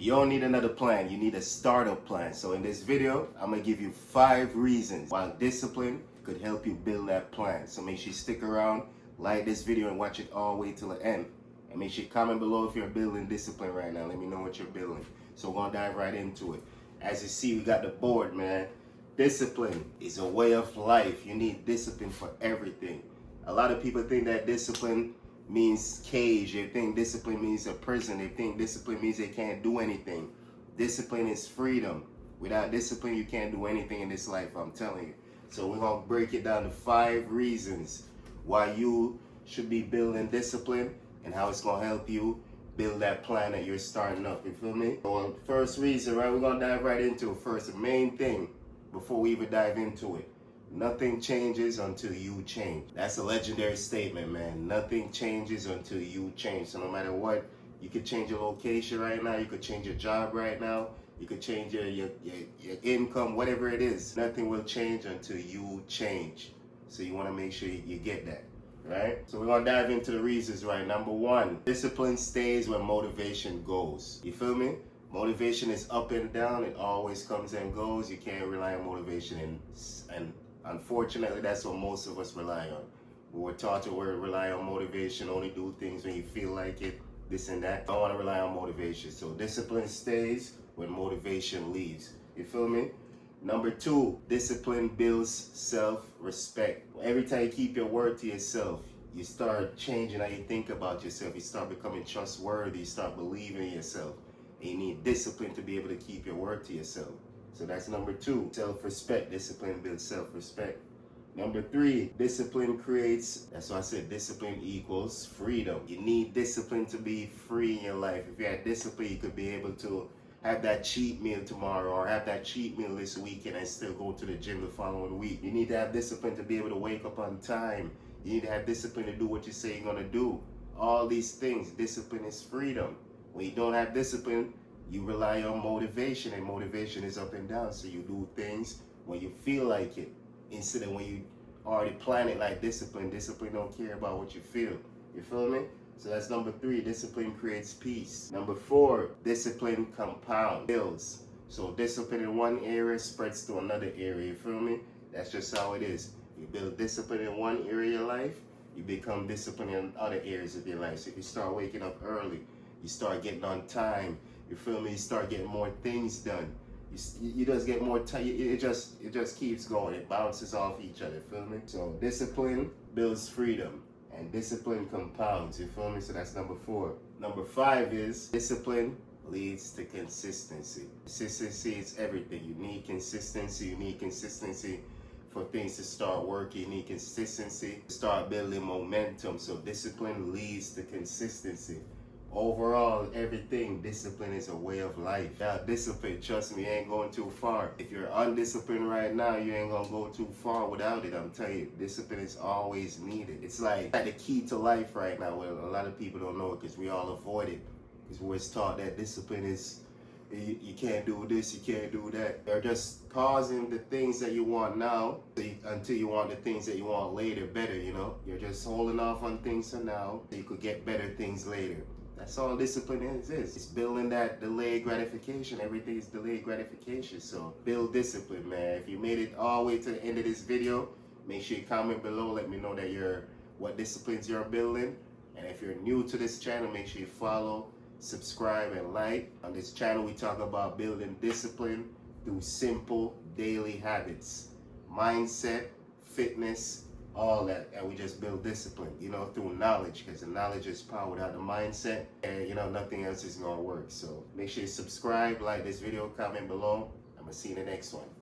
You don't need another plan, you need a startup plan. So in this video, I'm gonna give you 5 reasons why discipline could help you build that plan. So make sure you stick around, like this video, and watch it all the way till the end. And make sure you comment below if you're building discipline right now. Let me know what you're building. So we're gonna dive right into it. As you see, we got the board, man. Discipline is a way of life. You need discipline for everything. A lot of people think that discipline means cage. They think discipline means a prison. They think discipline means they can't do anything. Discipline is freedom. Without discipline, you can't do anything in this life, I'm telling you. So we're going to break it down to 5 reasons why you should be building discipline and how it's going to help you build that plan that you're starting up. You feel me? So first reason, right, we're going to dive right into it first. The main thing before we even dive into it. Nothing changes until you change. That's a legendary statement, man. Nothing changes until you change. So no matter what, you could change your location right now. You could change your job right now. You could change your income, whatever it is. Nothing will change until you change. So you want to make sure you get that, right? So we're going to dive into the reasons, right? Number 1, discipline stays when motivation goes. You feel me? Motivation is up and down. It always comes and goes. You can't rely on motivation, and unfortunately, that's what most of us rely on. We're taught to rely on motivation, only do things when you feel like it, this and that. I don't want to rely on motivation. So discipline stays when motivation leaves. You feel me? Number 2, discipline builds self-respect. Every time you keep your word to yourself, you start changing how you think about yourself. You start becoming trustworthy. You start believing in yourself. And you need discipline to be able to keep your word to yourself. So that's number 2, self-respect. Discipline builds self-respect. Number 3, discipline creates, that's why I said discipline equals freedom. You need discipline to be free in your life. If you had discipline, you could be able to have that cheat meal tomorrow or have that cheat meal this weekend and still go to the gym the following week. You need to have discipline to be able to wake up on time. You need to have discipline to do what you say you're going to do. All these things, discipline is freedom. When you don't have discipline, you rely on motivation, and motivation is up and down. So you do things when you feel like it, instead of when you already plan it like discipline. Discipline don't care about what you feel. You feel me? So that's number 3, discipline creates peace. Number 4, discipline compounds, builds. So discipline in one area spreads to another area. You feel me? That's just how it is. You build discipline in one area of your life, you become disciplined in other areas of your life. So if you start waking up early, you start getting on time. You feel me? You start getting more things done. You just get more time. It just keeps going. It bounces off each other. Feel me? So discipline builds freedom, and discipline compounds. You feel me? So that's number 4. Number 5 is discipline leads to consistency. Consistency is everything. You need consistency. You need consistency for things to start working. You need consistency to start building momentum. So discipline leads to consistency. Overall, everything, discipline is a way of life. Without discipline, trust me, you ain't going too far. If you're undisciplined right now, you ain't gonna go too far without it. I'm telling you, discipline is always needed. It's like the key to life right now. Well, a lot of people don't know it because we all avoid it. Because we're taught that discipline is, you can't do this, you can't do that. They're just causing the things that you want now until you want the things that you want later better, you know? You're just holding off on things for now so you could get better things later. That's all discipline is. It's building that delayed gratification. Everything is delayed gratification. So build discipline, man. If you made it all the way to the end of this video, make sure you comment below. Let me know that what disciplines you're building. And if you're new to this channel, make sure you follow, subscribe, and like. On this channel, we talk about building discipline through simple daily habits, mindset, fitness, all that, and we just build discipline, you know, through knowledge, because the knowledge is power. Without the mindset, and you know, nothing else is gonna work. So make sure you subscribe, like this video, comment below. I'm gonna see you in the next one.